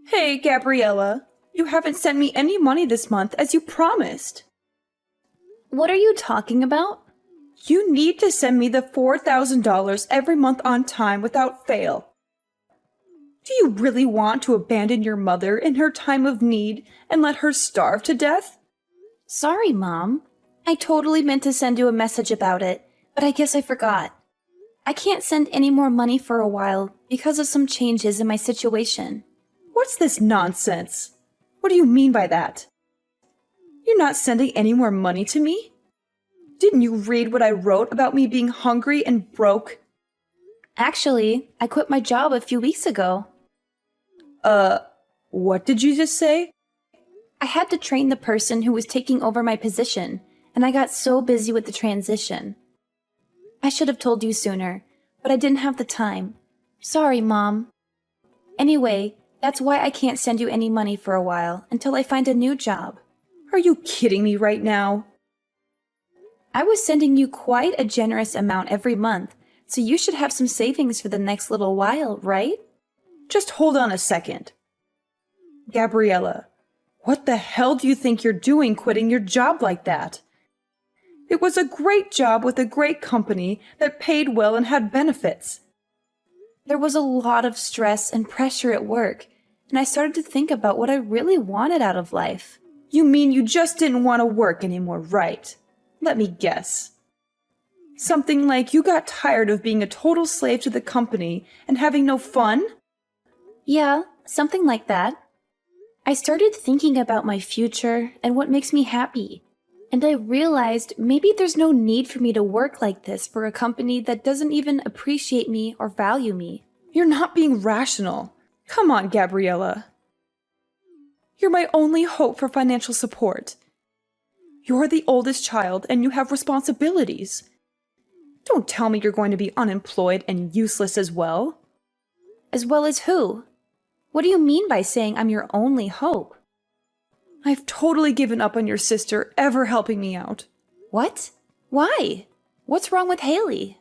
Hey, Gabriella. You haven't sent me any money this month as you promised. What are you talking about? You need to send me the $4,000 every month on time without fail. Do you really want to abandon your mother in her time of need and let her starve to death? Sorry, Mom. I totally meant to send you a message about it, but I guess I forgot. I can't send any more money for a while because of some changes in my situation. What's this nonsense? What do you mean by that? You're not sending any more money to me? Didn't you read what I wrote about me being hungry and broke? Actually, I quit my job a few weeks ago. What did you just say? I had to train the person who was taking over my position, and I got so busy with the transition. I should have told you sooner, but I didn't have the time. Sorry, Mom. Anyway, that's why I can't send you any money for a while until I find a new job. Are you kidding me right now? I was sending you quite a generous amount every month, so you should have some savings for the next little while, right? Just hold on a second. Gabriella, what the hell do you think you're doing quitting your job like that? It was a great job with a great company that paid well and had benefits. There was a lot of stress and pressure at work, and I started to think about what I really wanted out of life. You mean you just didn't want to work anymore, right? Let me guess. Something like you got tired of being a total slave to the company and having no fun? Yeah, something like that. I started thinking about my future and what makes me happy. And I realized maybe there's no need for me to work like this for a company that doesn't even appreciate me or value me. You're not being rational. Come on, Gabriella. You're my only hope for financial support. You're the oldest child and you have responsibilities. Don't tell me you're going to be unemployed and useless as well. As well as who? What do you mean by saying I'm your only hope? I've totally given up on your sister ever helping me out. What? Why? What's wrong with Haley?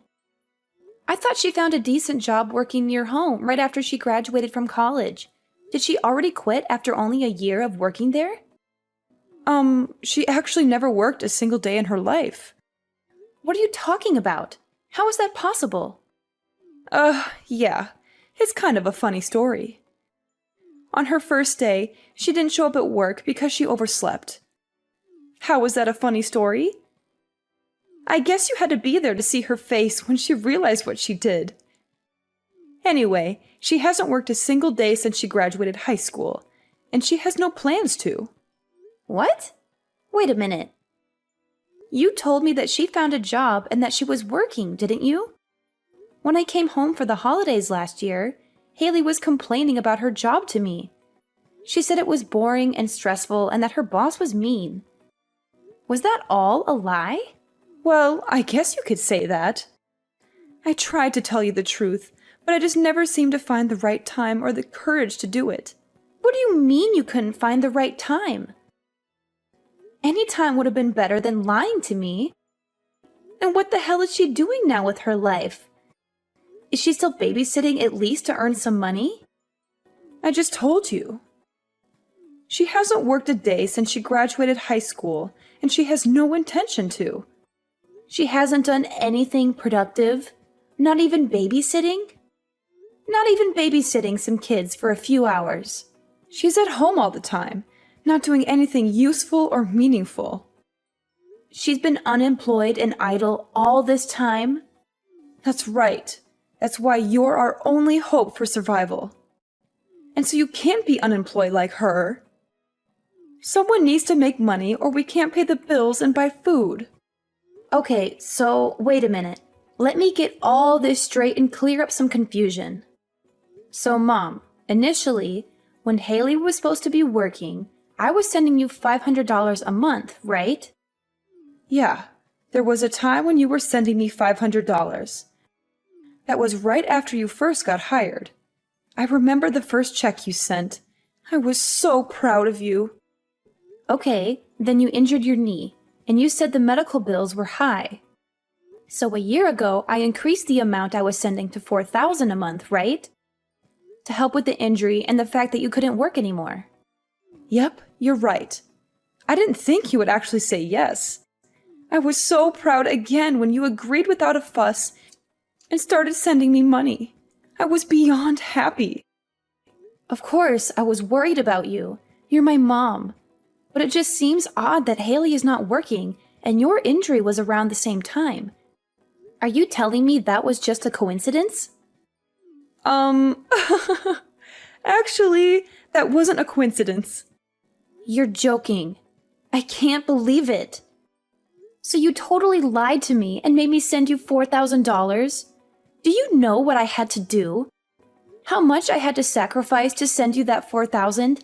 I thought she found a decent job working near home right after she graduated from college. Did she already quit after only a year of working there? She actually never worked a single day in her life. What are you talking about? How is that possible? Yeah. It's kind of a funny story. On her first day, she didn't show up at work because she overslept. How was that a funny story? I guess you had to be there to see her face when she realized what she did. Anyway, she hasn't worked a single day since she graduated high school, and she has no plans to. What? Wait a minute. You told me that she found a job and that she was working, didn't you? When I came home for the holidays last year, Haley was complaining about her job to me. She said it was boring and stressful and that her boss was mean. Was that all a lie? Well, I guess you could say that. I tried to tell you the truth, but I just never seemed to find the right time or the courage to do it. What do you mean you couldn't find the right time? Any time would have been better than lying to me. And what the hell is she doing now with her life? Is she still babysitting at least to earn some money? I just told you. She hasn't worked a day since she graduated high school, and she has no intention to. She hasn't done anything productive? Not even babysitting? Not even babysitting some kids for a few hours. She's at home all the time, not doing anything useful or meaningful. She's been unemployed and idle all this time? That's right. That's why you're our only hope for survival. And so you can't be unemployed like her. Someone needs to make money or we can't pay the bills and buy food. Okay, so wait a minute. Let me get all this straight and clear up some confusion. So, Mom, initially, when Haley was supposed to be working, I was sending you $500 a month, right? Yeah, there was a time when you were sending me $500. That was right after you first got hired. I remember the first check you sent. I was so proud of you. Okay, then you injured your knee, and you said the medical bills were high. So a year ago, I increased the amount I was sending to $4,000 a month, right? to help with the injury and the fact that you couldn't work anymore. Yep, you're right. I didn't think you would actually say yes. I was so proud again when you agreed without a fuss and started sending me money. I was beyond happy. Of course, I was worried about you. You're my mom. But it just seems odd that Haley is not working and your injury was around the same time. Are you telling me that was just a coincidence? Actually, that wasn't a coincidence. You're joking. I can't believe it. So you totally lied to me and made me send you $4,000? Do you know what I had to do? How much I had to sacrifice to send you that $4,000?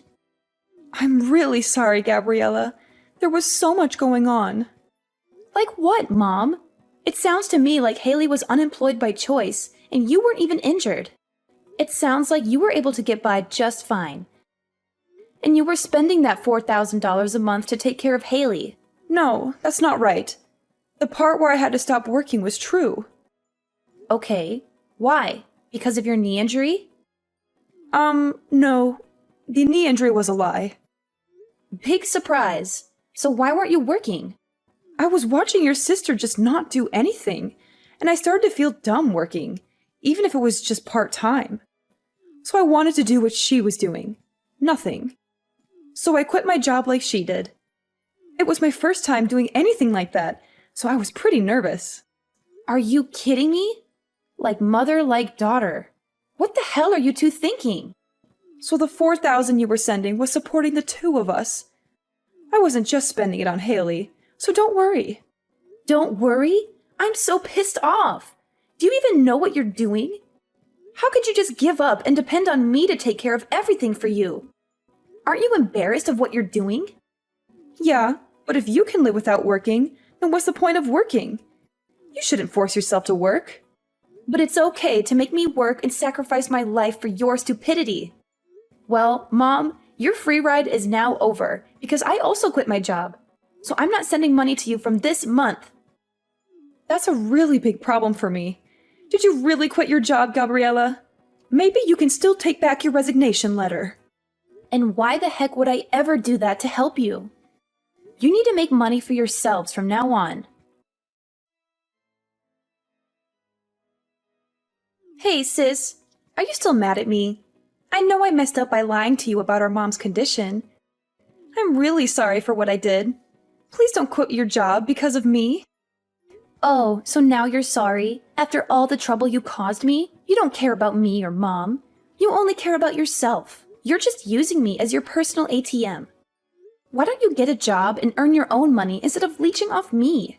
I'm really sorry, Gabriella. There was so much going on. Like what, Mom? It sounds to me like Haley was unemployed by choice and you weren't even injured. It sounds like you were able to get by just fine. And you were spending that $4,000 a month to take care of Haley. No, that's not right. The part where I had to stop working was true. Okay, why? Because of your knee injury? No. The knee injury was a lie. Big surprise. So why weren't you working? I was watching your sister just not do anything, and I started to feel dumb working, even if it was just part-time. So I wanted to do what she was doing. Nothing. So I quit my job like she did. It was my first time doing anything like that, so I was pretty nervous. Are you kidding me? Like mother, like daughter. What the hell are you two thinking? So the $4,000 you were sending was supporting the two of us. I wasn't just spending it on Haley, so don't worry. Don't worry? I'm so pissed off. Do you even know what you're doing? How could you just give up and depend on me to take care of everything for you? Aren't you embarrassed of what you're doing? Yeah, but if you can live without working, then what's the point of working? You shouldn't force yourself to work. But it's okay to make me work and sacrifice my life for your stupidity. Well, Mom, your free ride is now over because I also quit my job. So I'm not sending money to you from this month. That's a really big problem for me. Did you really quit your job, Gabriella? Maybe you can still take back your resignation letter. And why the heck would I ever do that to help you? You need to make money for yourselves from now on. Hey, sis. Are you still mad at me? I know I messed up by lying to you about our mom's condition. I'm really sorry for what I did. Please don't quit your job because of me. Oh, so now you're sorry? After all the trouble you caused me? You don't care about me or Mom. You only care about yourself. You're just using me as your personal ATM. Why don't you get a job and earn your own money instead of leeching off me?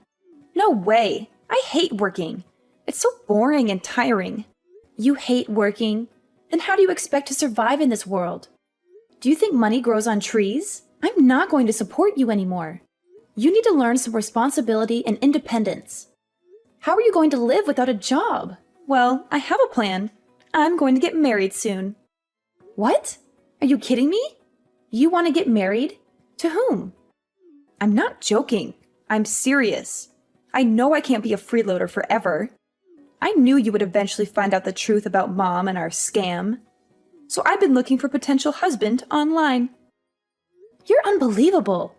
No way. I hate working. It's so boring and tiring. You hate working? Then how do you expect to survive in this world? Do you think money grows on trees? I'm not going to support you anymore. You need to learn some responsibility and independence. How are you going to live without a job? Well, I have a plan. I'm going to get married soon. What? Are you kidding me? You want to get married? To whom? I'm not joking. I'm serious. I know I can't be a freeloader forever. I knew you would eventually find out the truth about Mom and our scam. So I've been looking for a potential husband online. You're unbelievable.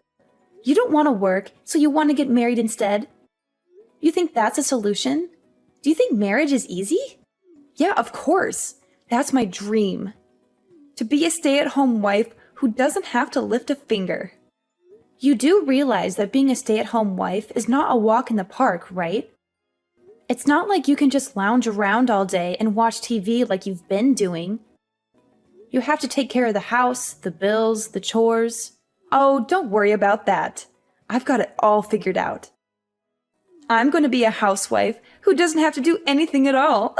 You don't want to work, so you want to get married instead? You think that's a solution? Do you think marriage is easy? Yeah, of course. That's my dream. To be a stay-at-home wife who doesn't have to lift a finger. You do realize that being a stay-at-home wife is not a walk in the park, right? It's not like you can just lounge around all day and watch TV like you've been doing. You have to take care of the house, the bills, the chores. Oh, don't worry about that. I've got it all figured out. I'm going to be a housewife who doesn't have to do anything at all.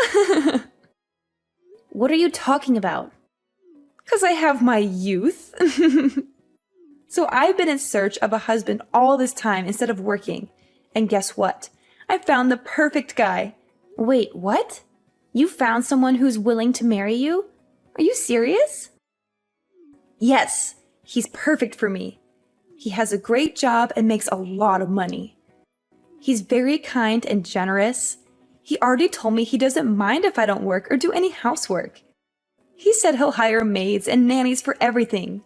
What are you talking about? 'Cause I have my youth. So I've been in search of a husband all this time instead of working. And guess what? I found the perfect guy. Wait, what? You found someone who's willing to marry you? Are you serious? Yes, he's perfect for me. He has a great job and makes a lot of money. He's very kind and generous. He already told me he doesn't mind if I don't work or do any housework. He said he'll hire maids and nannies for everything.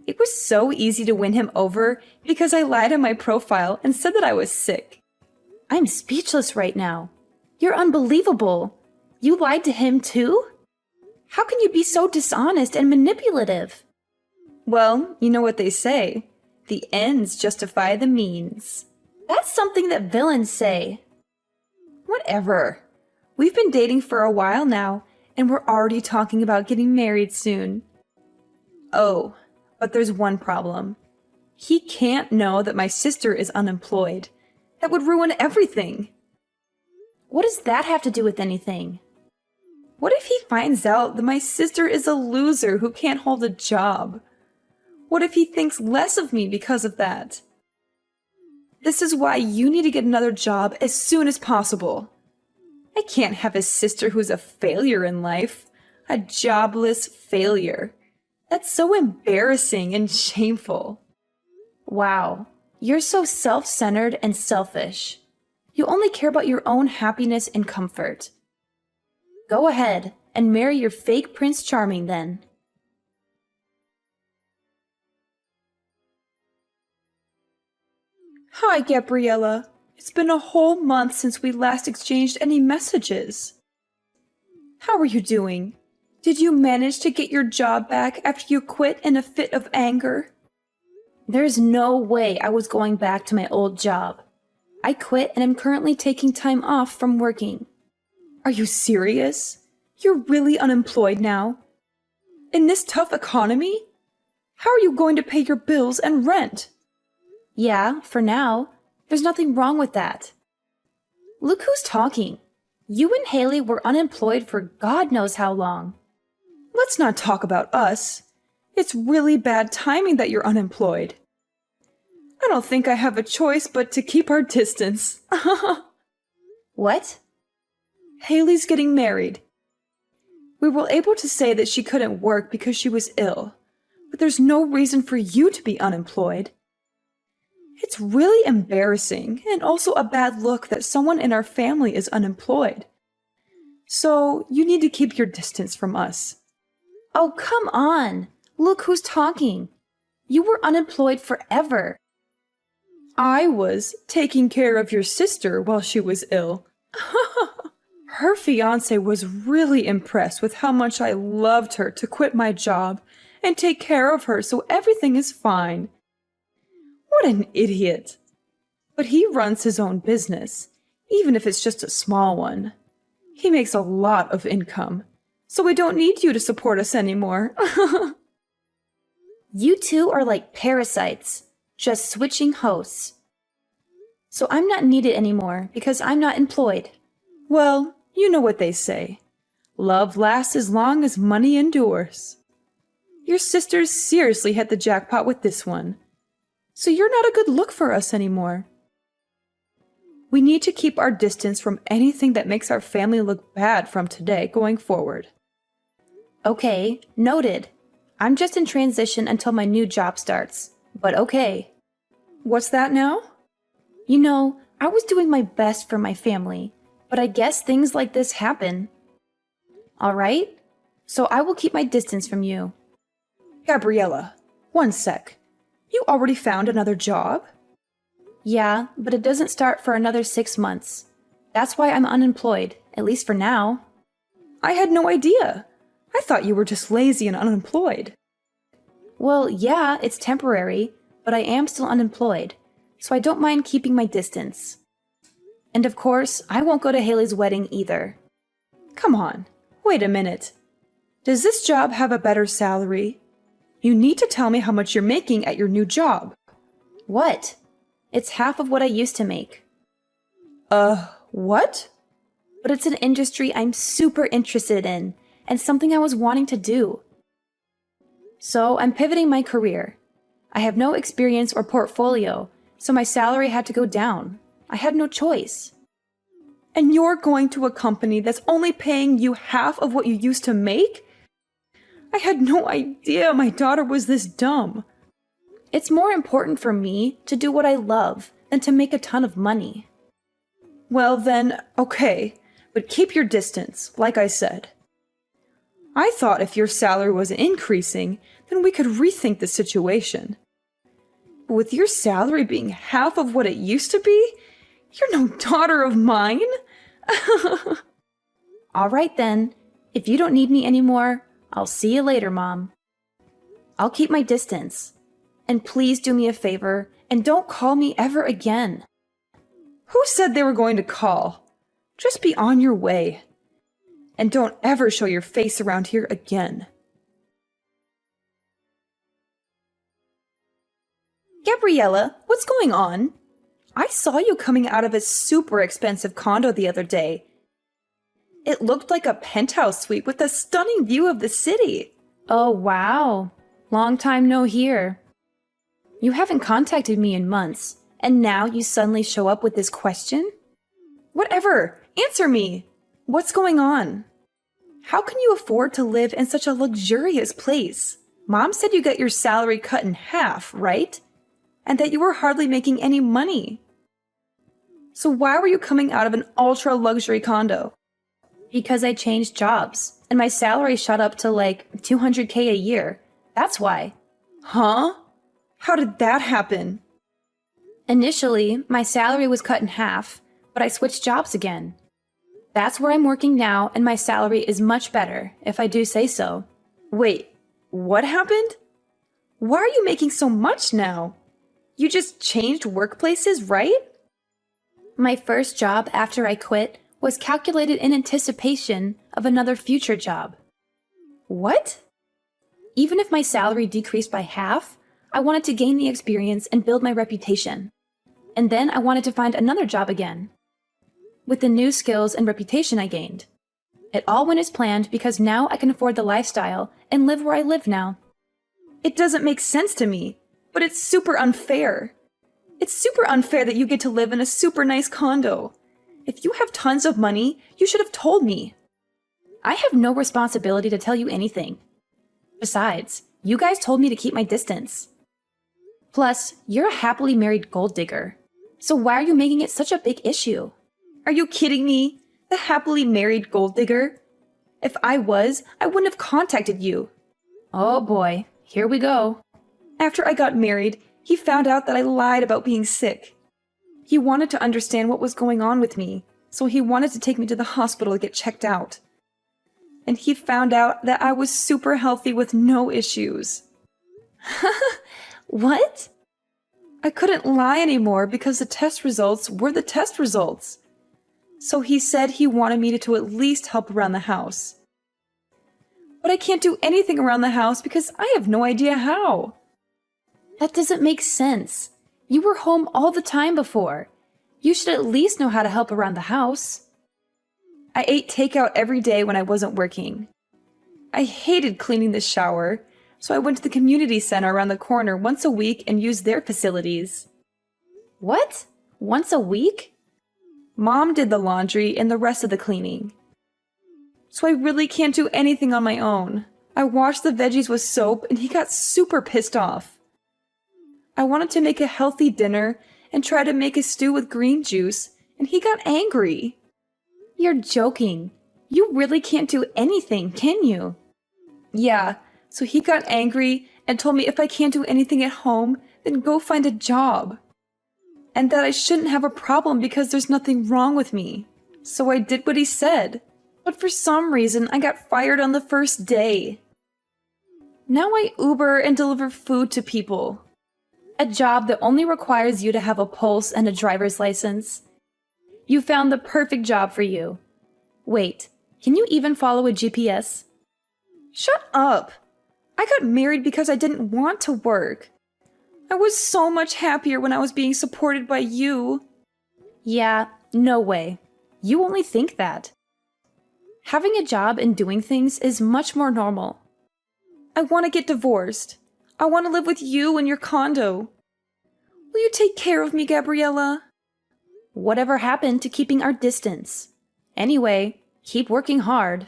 It was so easy to win him over because I lied on my profile and said that I was sick. I'm speechless right now. You're unbelievable. You lied to him too? How can you be so dishonest and manipulative? Well, you know what they say. The ends justify the means. That's something that villains say. Whatever. We've been dating for a while now, and we're already talking about getting married soon. Oh, but there's one problem. He can't know that my sister is unemployed. That would ruin everything. What does that have to do with anything? What if he finds out that my sister is a loser who can't hold a job? What if he thinks less of me because of that? This is why you need to get another job as soon as possible. I can't have a sister who's a failure in life. A jobless failure. That's so embarrassing and shameful. Wow, you're so self-centered and selfish. You only care about your own happiness and comfort. Go ahead and marry your fake Prince Charming then. Hi, Gabriella. It's been a whole month since we last exchanged any messages. How are you doing? Did you manage to get your job back after you quit in a fit of anger? There's no way I was going back to my old job. I quit and am currently taking time off from working. Are you serious? You're really unemployed now? In this tough economy? How are you going to pay your bills and rent? Yeah, for now. There's nothing wrong with that. Look who's talking. You and Haley were unemployed for God knows how long. Let's not talk about us. It's really bad timing that you're unemployed. I don't think I have a choice but to keep our distance. What? Haley's getting married. We were able to say that she couldn't work because she was ill, but there's no reason for you to be unemployed. It's really embarrassing and also a bad look that someone in our family is unemployed. So you need to keep your distance from us. Oh, come on. Look who's talking. You were unemployed forever. I was taking care of your sister while she was ill. Her fiance was really impressed with how much I loved her to quit my job and take care of her so everything is fine. What an idiot. But he runs his own business, even if it's just a small one. He makes a lot of income, so we don't need you to support us anymore. You two are like parasites, just switching hosts. So I'm not needed anymore because I'm not employed. Well, you know what they say. Love lasts as long as money endures. Your sister seriously hit the jackpot with this one. So you're not a good look for us anymore. We need to keep our distance from anything that makes our family look bad from today going forward. Okay, noted. I'm just in transition until my new job starts, but okay. What's that now? You know, I was doing my best for my family, but I guess things like this happen. All right? So I will keep my distance from you. Gabriella, one sec. You already found another job? Yeah, but it doesn't start for another 6 months. That's why I'm unemployed, at least for now. I had no idea. I thought you were just lazy and unemployed. Well, yeah, it's temporary, but I am still unemployed, so I don't mind keeping my distance. And of course, I won't go to Haley's wedding either. Come on, wait a minute. Does this job have a better salary? You need to tell me how much you're making at your new job. What? It's half of what I used to make. What? But it's an industry I'm super interested in, and something I was wanting to do. So I'm pivoting my career. I have no experience or portfolio, so my salary had to go down. I had no choice. And you're going to a company that's only paying you half of what you used to make? I had no idea my daughter was this dumb. It's more important for me to do what I love than to make a ton of money. Well then, okay, but keep your distance, like I said. I thought if your salary was increasing, then we could rethink the situation. But with your salary being half of what it used to be, you're no daughter of mine. All right then. If you don't need me anymore, I'll see you later, Mom. I'll keep my distance. And please do me a favor and don't call me ever again. Who said they were going to call? Just be on your way. And don't ever show your face around here again. Gabriella, what's going on? I saw you coming out of a super expensive condo the other day. It looked like a penthouse suite with a stunning view of the city. Oh, wow. Long time no hear. You haven't contacted me in months, and now you suddenly show up with this question? Whatever. Answer me. What's going on? How can you afford to live in such a luxurious place? Mom said you got your salary cut in half, right? And that you were hardly making any money. So why were you coming out of an ultra-luxury condo? Because I changed jobs, and my salary shot up to like $200K a year. That's why. Huh? How did that happen? Initially, my salary was cut in half, but I switched jobs again. That's where I'm working now, and my salary is much better, if I do say so. Wait, what happened? Why are you making so much now? You just changed workplaces, right? My first job after I quit was calculated in anticipation of another future job. What? Even if my salary decreased by half, I wanted to gain the experience and build my reputation. And then I wanted to find another job again. With the new skills and reputation I gained. It all went as planned because now I can afford the lifestyle and live where I live now. It doesn't make sense to me, but it's super unfair. It's super unfair that you get to live in a super nice condo. If you have tons of money, you should have told me. I have no responsibility to tell you anything. Besides, you guys told me to keep my distance. Plus, you're a happily married gold digger. So why are you making it such a big issue? Are you kidding me? The happily married gold digger? If I was, I wouldn't have contacted you. Oh boy, here we go. After I got married, he found out that I lied about being sick. He wanted to understand what was going on with me, so he wanted to take me to the hospital to get checked out. And he found out that I was super healthy with no issues. What? I couldn't lie anymore because the test results were the test results. So he said he wanted me to at least help around the house. But I can't do anything around the house because I have no idea how. That doesn't make sense. You were home all the time before. You should at least know how to help around the house. I ate takeout every day when I wasn't working. I hated cleaning the shower, so I went to the community center around the corner once a week and used their facilities. What? Once a week? Mom did the laundry and the rest of the cleaning. So I really can't do anything on my own. I washed the veggies with soap and he got super pissed off. I wanted to make a healthy dinner and try to make a stew with green juice, and he got angry. You're joking. You really can't do anything, can you? Yeah, so he got angry and told me if I can't do anything at home, then go find a job. And that I shouldn't have a problem because there's nothing wrong with me. So I did what he said. But for some reason, I got fired on the first day. Now I Uber and deliver food to people. A job that only requires you to have a pulse and a driver's license. You found the perfect job for you. Wait, can you even follow a GPS? Shut up! I got married because I didn't want to work. I was so much happier when I was being supported by you. Yeah, no way. You only think that. Having a job and doing things is much more normal. I want to get divorced. I want to live with you in your condo. Will you take care of me, Gabriella? Whatever happened to keeping our distance? Anyway, keep working hard.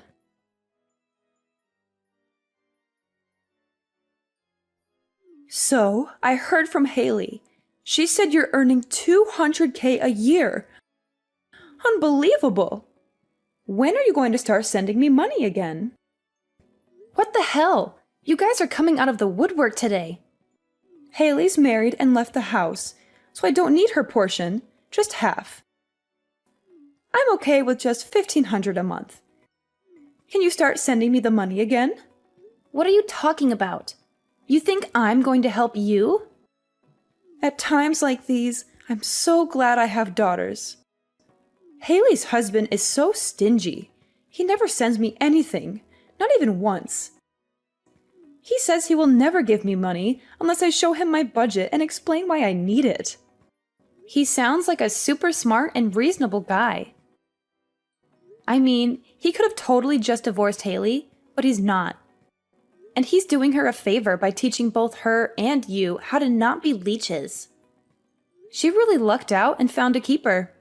So, I heard from Haley. She said you're earning $200K a year. Unbelievable! When are you going to start sending me money again? What the hell? You guys are coming out of the woodwork today. Haley's married and left the house, so I don't need her portion, just half. I'm okay with just $1,500 a month. Can you start sending me the money again? What are you talking about? You think I'm going to help you? At times like these, I'm so glad I have daughters. Haley's husband is so stingy. He never sends me anything, not even once. He says he will never give me money unless I show him my budget and explain why I need it. He sounds like a super smart and reasonable guy. I mean, he could have totally just divorced Haley, but he's not. And he's doing her a favor by teaching both her and you how to not be leeches. She really lucked out and found a keeper.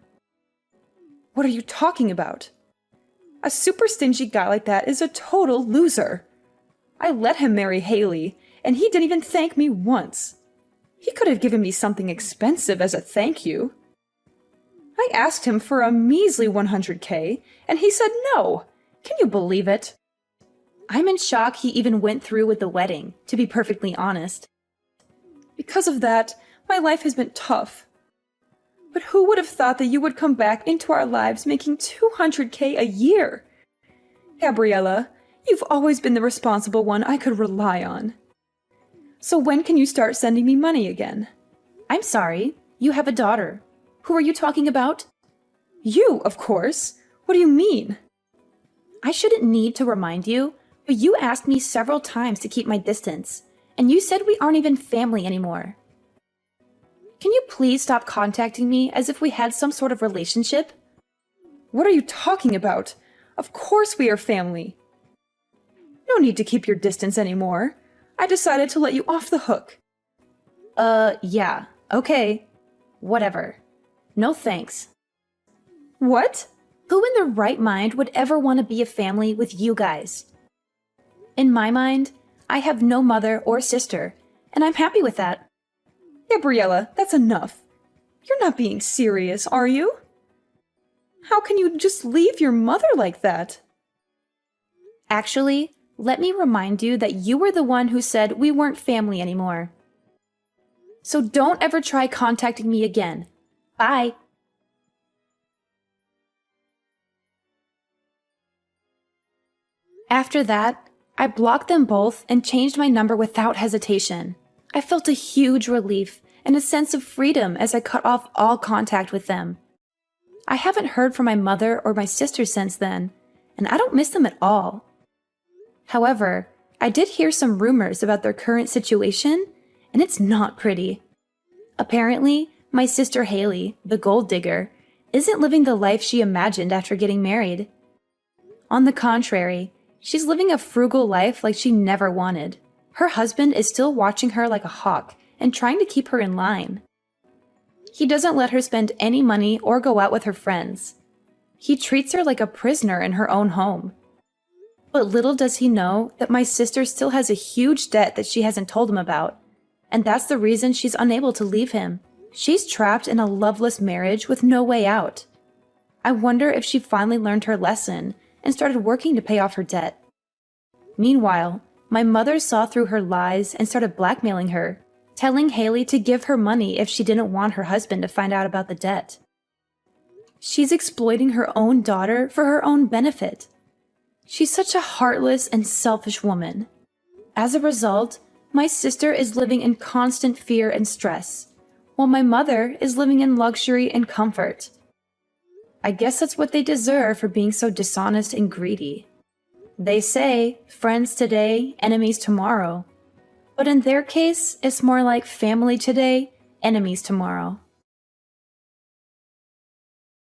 What are you talking about? A super stingy guy like that is a total loser. I let him marry Haley, and he didn't even thank me once. He could have given me something expensive as a thank you. I asked him for a measly $100K, and he said no. Can you believe it? I'm in shock he even went through with the wedding, to be perfectly honest. Because of that, my life has been tough. But who would have thought that you would come back into our lives making $200K a year? Gabriella, you've always been the responsible one I could rely on. So when can you start sending me money again? I'm sorry, you have a daughter. Who are you talking about? You, of course. What do you mean? I shouldn't need to remind you, but you asked me several times to keep my distance, and you said we aren't even family anymore. Can you please stop contacting me as if we had some sort of relationship? What are you talking about? Of course we are family. No need to keep your distance anymore. I decided to let you off the hook. Yeah, okay. Whatever. No thanks. What? Who in their right mind would ever want to be a family with you guys? In my mind, I have no mother or sister, and I'm happy with that. Gabriella, that's enough. You're not being serious, are you? How can you just leave your mother like that? Actually, let me remind you that you were the one who said we weren't family anymore. So don't ever try contacting me again. Bye. After that, I blocked them both and changed my number without hesitation. I felt a huge relief and a sense of freedom as I cut off all contact with them. I haven't heard from my mother or my sister since then, and I don't miss them at all. However, I did hear some rumors about their current situation, and it's not pretty. Apparently, my sister Haley, the gold digger, isn't living the life she imagined after getting married. On the contrary, she's living a frugal life like she never wanted. Her husband is still watching her like a hawk and trying to keep her in line. He doesn't let her spend any money or go out with her friends. He treats her like a prisoner in her own home. But little does he know that my sister still has a huge debt that she hasn't told him about, and that's the reason she's unable to leave him. She's trapped in a loveless marriage with no way out. I wonder if she finally learned her lesson and started working to pay off her debt. Meanwhile, my mother saw through her lies and started blackmailing her, telling Haley to give her money if she didn't want her husband to find out about the debt. She's exploiting her own daughter for her own benefit. She's such a heartless and selfish woman. As a result, my sister is living in constant fear and stress, while my mother is living in luxury and comfort. I guess that's what they deserve for being so dishonest and greedy. They say, friends today, enemies tomorrow. But in their case, it's more like family today, enemies tomorrow.